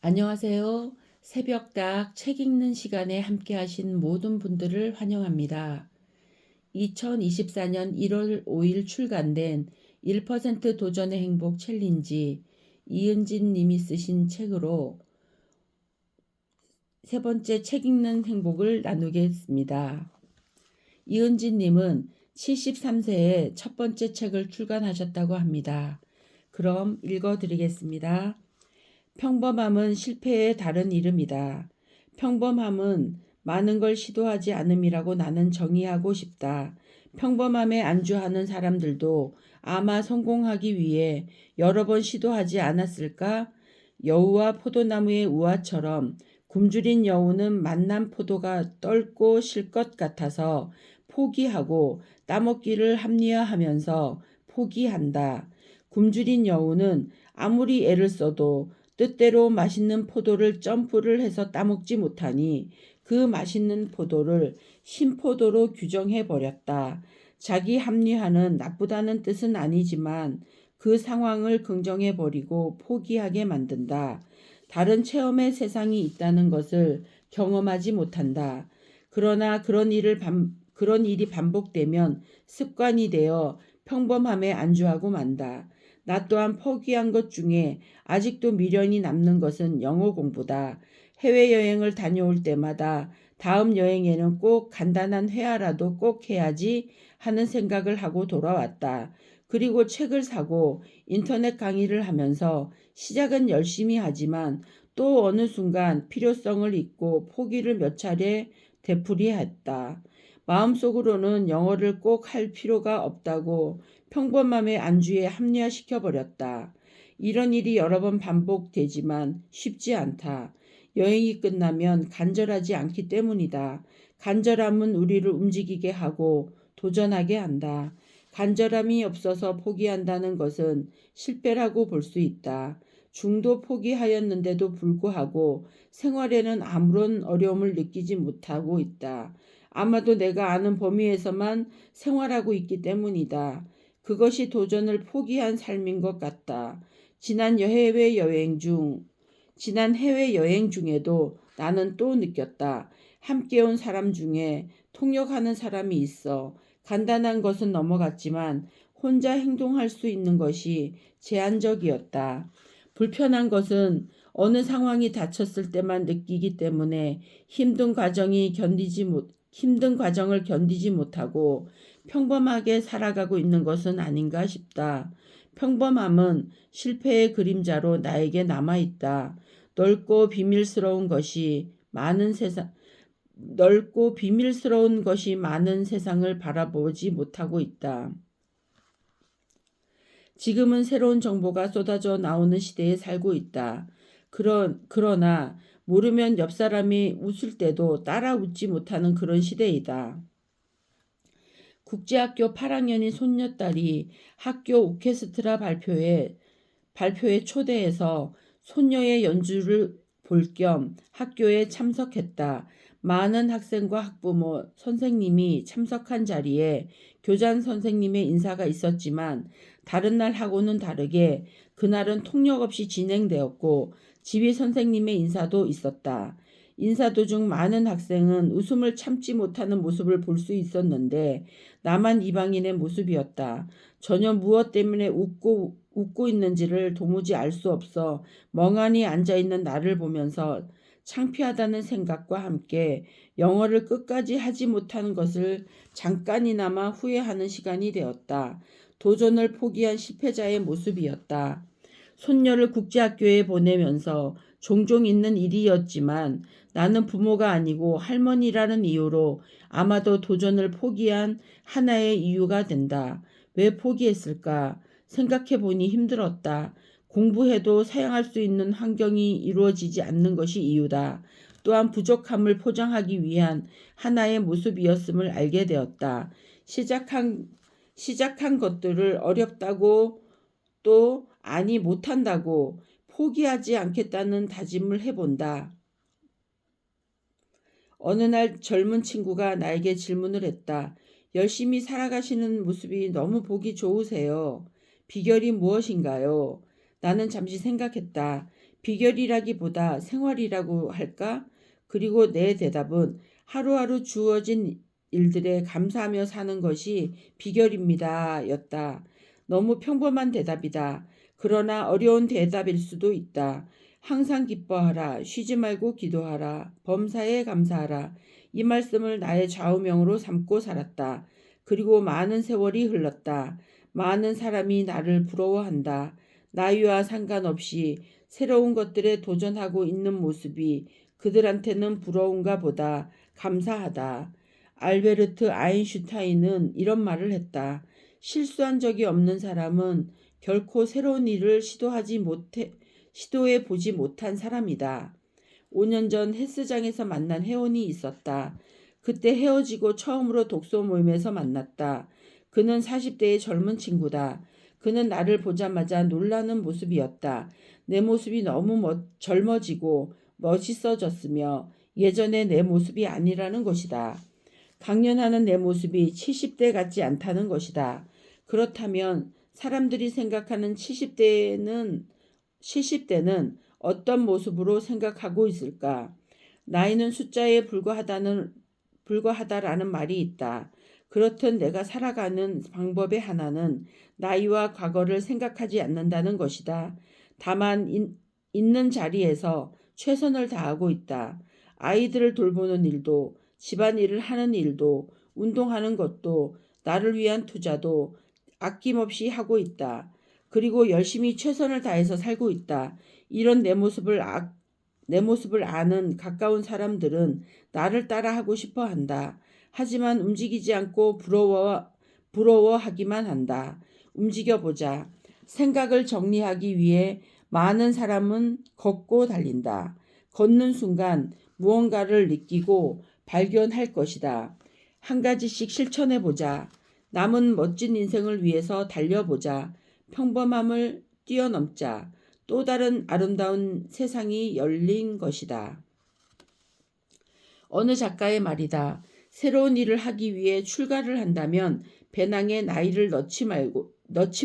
안녕하세요. 새벽닭 책 읽는 시간에 함께 하신 모든 분들을 환영합니다. 2024년 1월 5일 출간된 1% 도전의 행복 챌린지 이은진 님이 쓰신 책으로 세 번째 책 읽는 행복을 나누겠습니다. 이은진 님은 73세에 첫 번째 책을 출간하셨다고 합니다. 그럼 읽어드리겠습니다. 평범함은 실패의 다른 이름이다. 평범함은 많은 걸 시도하지 않음이라고 나는 정의하고 싶다. 평범함에 안주하는 사람들도 아마 성공하기 위해 여러 번 시도하지 않았을까? 여우와 포도나무의 우화처럼 굶주린 여우는 맛난 포도가 떫고 실 것 같아서 포기하고 따먹기를 합리화하면서 포기한다. 굶주린 여우는 아무리 애를 써도 뜻대로 맛있는 포도를 점프를 해서 따먹지 못하니 그 맛있는 포도를 신포도로 규정해버렸다. 자기 합리화는 나쁘다는 뜻은 아니지만 그 상황을 긍정해버리고 포기하게 만든다. 다른 체험의 세상이 있다는 것을 경험하지 못한다. 그러나 그런 일이 반복되면 습관이 되어 평범함에 안주하고 만다. 나 또한 포기한 것 중에 아직도 미련이 남는 것은 영어 공부다. 해외여행을 다녀올 때마다 다음 여행에는 꼭 간단한 회화라도 꼭 해야지 하는 생각을 하고 돌아왔다. 그리고 책을 사고 인터넷 강의를 하면서 시작은 열심히 하지만 또 어느 순간 필요성을 잊고 포기를 몇 차례 되풀이했다. 마음속으로는 영어를 꼭 할 필요가 없다고 평범함의 안주에 합리화시켜버렸다. 이런 일이 여러 번 반복되지만 쉽지 않다. 여행이 끝나면 간절하지 않기 때문이다. 간절함은 우리를 움직이게 하고 도전하게 한다. 간절함이 없어서 포기한다는 것은 실패라고 볼 수 있다. 중도 포기하였는데도 불구하고 생활에는 아무런 어려움을 느끼지 못하고 있다. 아마도 내가 아는 범위에서만 생활하고 있기 때문이다. 그것이 도전을 포기한 삶인 것 같다. 지난 해외 여행 중에도 나는 또 느꼈다. 함께 온 사람 중에 통역하는 사람이 있어. 간단한 것은 넘어갔지만 혼자 행동할 수 있는 것이 제한적이었다. 불편한 것은 어느 상황이 닥쳤을 때만 느끼기 때문에 힘든 과정을 견디지 못하고 평범하게 살아가고 있는 것은 아닌가 싶다. 평범함은 실패의 그림자로 나에게 남아있다. 넓고 비밀스러운 것이 많은 세상을 바라보지 못하고 있다. 지금은 새로운 정보가 쏟아져 나오는 시대에 살고 있다. 그러나 모르면 옆 사람이 웃을 때도 따라 웃지 못하는 그런 시대이다. 국제학교 8학년인 손녀딸이 학교 오케스트라 발표에 초대해서 손녀의 연주를 볼 겸 학교에 참석했다. 많은 학생과 학부모, 선생님이 참석한 자리에 교장 선생님의 인사가 있었지만 다른 날하고는 다르게 그날은 통역 없이 진행되었고 지휘 선생님의 인사도 있었다. 인사 도중 많은 학생은 웃음을 참지 못하는 모습을 볼 수 있었는데 나만 이방인의 모습이었다. 전혀 무엇 때문에 웃고 있는지를 도무지 알 수 없어 멍하니 앉아있는 나를 보면서 창피하다는 생각과 함께 영어를 끝까지 하지 못하는 것을 잠깐이나마 후회하는 시간이 되었다. 도전을 포기한 실패자의 모습이었다. 손녀를 국제학교에 보내면서 종종 있는 일이었지만 나는 부모가 아니고 할머니라는 이유로 아마도 도전을 포기한 하나의 이유가 된다. 왜 포기했을까? 생각해보니 힘들었다. 공부해도 사용할 수 있는 환경이 이루어지지 않는 것이 이유다. 또한 부족함을 포장하기 위한 하나의 모습이었음을 알게 되었다. 시작한 것들을 어렵다고 또 아니 못한다고 포기하지 않겠다는 다짐을 해본다. 어느 날 젊은 친구가 나에게 질문을 했다. 열심히 살아가시는 모습이 너무 보기 좋으세요. 비결이 무엇인가요? 나는 잠시 생각했다. 비결이라기보다 생활이라고 할까? 그리고 내 대답은 하루하루 주어진 일들에 감사하며 사는 것이 비결입니다. 였다. 너무 평범한 대답이다. 그러나 어려운 대답일 수도 있다. 항상 기뻐하라. 쉬지 말고 기도하라. 범사에 감사하라. 이 말씀을 나의 좌우명으로 삼고 살았다. 그리고 많은 세월이 흘렀다. 많은 사람이 나를 부러워한다. 나이와 상관없이 새로운 것들에 도전하고 있는 모습이 그들한테는 부러운가 보다 감사하다. 알베르트 아인슈타인은 이런 말을 했다. 실수한 적이 없는 사람은 결코 새로운 일을 시도해 보지 못한 사람이다. 5년 전 헬스장에서 만난 회원이 있었다. 그때 헤어지고 처음으로 독서 모임에서 만났다. 그는 40대의 젊은 친구다. 그는 나를 보자마자 놀라는 모습이었다. 내 모습이 너무 젊어지고 멋있어졌으며 예전의 내 모습이 아니라는 것이다. 강연하는 내 모습이 70대 같지 않다는 것이다. 그렇다면 사람들이 생각하는 70대는 어떤 모습으로 생각하고 있을까? 나이는 숫자에 불과하다라는 말이 있다. 그렇듯 내가 살아가는 방법의 하나는 나이와 과거를 생각하지 않는다는 것이다. 다만 있는 자리에서 최선을 다하고 있다. 아이들을 돌보는 일도, 집안일을 하는 일도, 운동하는 것도, 나를 위한 투자도 아낌없이 하고 있다. 그리고 열심히 최선을 다해서 살고 있다. 이런 내 모습을 아는 가까운 사람들은 나를 따라하고 싶어 한다. 하지만 움직이지 않고 부러워하기만 한다. 움직여보자. 생각을 정리하기 위해 많은 사람은 걷고 달린다. 걷는 순간 무언가를 느끼고 발견할 것이다. 한 가지씩 실천해보자. 남은 멋진 인생을 위해서 달려보자. 평범함을 뛰어넘자. 또 다른 아름다운 세상이 열린 것이다. 어느 작가의 말이다. 새로운 일을 하기 위해 출가를 한다면 배낭에 나이를 넣지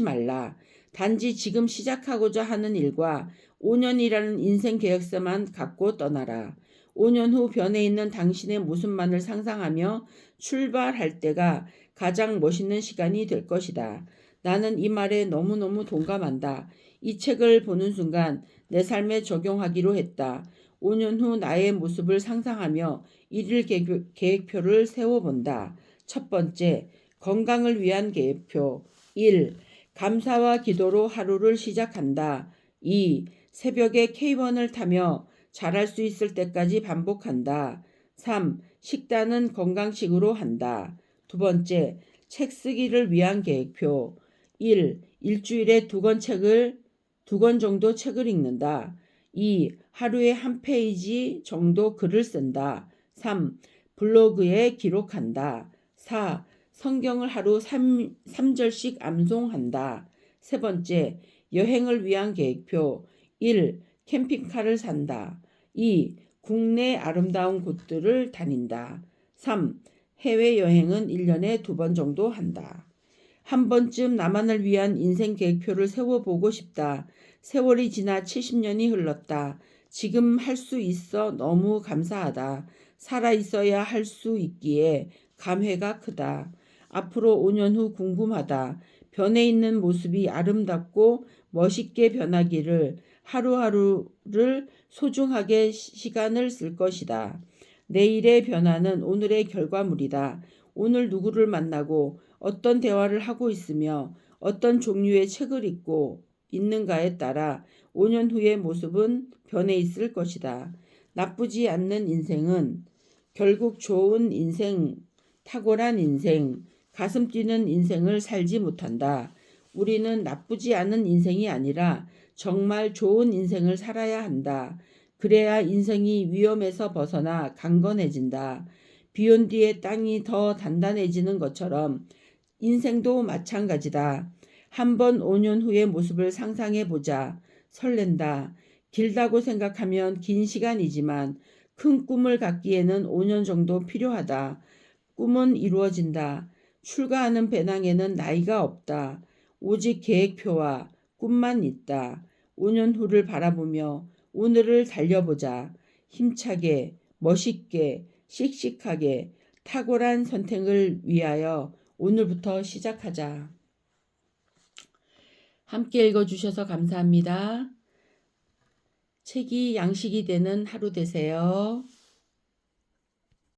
말라. 단지 지금 시작하고자 하는 일과 5년이라는 인생 계획서만 갖고 떠나라. 5년 후 변해 있는 당신의 모습만을 상상하며 출발할 때가 가장 멋있는 시간이 될 것이다. 나는 이 말에 너무너무 동감한다. 이 책을 보는 순간 내 삶에 적용하기로 했다. 5년 후 나의 모습을 상상하며 일일 계획표를 세워본다. 첫 번째, 건강을 위한 계획표. 1. 감사와 기도로 하루를 시작한다. 2. 새벽에 K1을 타며 잘할 수 있을 때까지 반복한다. 3. 식단은 건강식으로 한다. 두 번째, 책 쓰기를 위한 계획표. 1. 일주일에 2권 정도 책을 읽는다. 2. 하루에 한 페이지 정도 글을 쓴다. 3. 블로그에 기록한다. 4. 성경을 하루 3절씩 암송한다. 세 번째, 여행을 위한 계획표. 1. 캠핑카를 산다. 2. 국내 아름다운 곳들을 다닌다. 3. 해외여행은 1년에 2번 정도 한다. 한 번쯤 나만을 위한 인생 계획표를 세워보고 싶다. 세월이 지나 70년이 흘렀다. 지금 할 수 있어 너무 감사하다. 살아있어야 할 수 있기에 감회가 크다. 앞으로 5년 후 궁금하다. 변해 있는 모습이 아름답고 멋있게 변하기를 하루하루를 소중하게 시간을 쓸 것이다. 내일의 변화는 오늘의 결과물이다. 오늘 누구를 만나고 어떤 대화를 하고 있으며 어떤 종류의 책을 읽고 있는가에 따라 5년 후의 모습은 변해 있을 것이다. 나쁘지 않는 인생은 결국 좋은 인생, 탁월한 인생, 가슴 뛰는 인생을 살지 못한다. 우리는 나쁘지 않은 인생이 아니라 정말 좋은 인생을 살아야 한다. 그래야 인생이 위험에서 벗어나 강건해진다. 비온 뒤에 땅이 더 단단해지는 것처럼 인생도 마찬가지다. 한번 5년 후의 모습을 상상해보자. 설렌다. 길다고 생각하면 긴 시간이지만 큰 꿈을 갖기에는 5년 정도 필요하다. 꿈은 이루어진다. 출가하는 배낭에는 나이가 없다. 오직 계획표와 꿈만 있다. 5년 후를 바라보며 오늘을 달려보자. 힘차게, 멋있게, 씩씩하게, 탁월한 선택을 위하여 오늘부터 시작하자. 함께 읽어주셔서 감사합니다. 책이 양식이 되는 하루 되세요.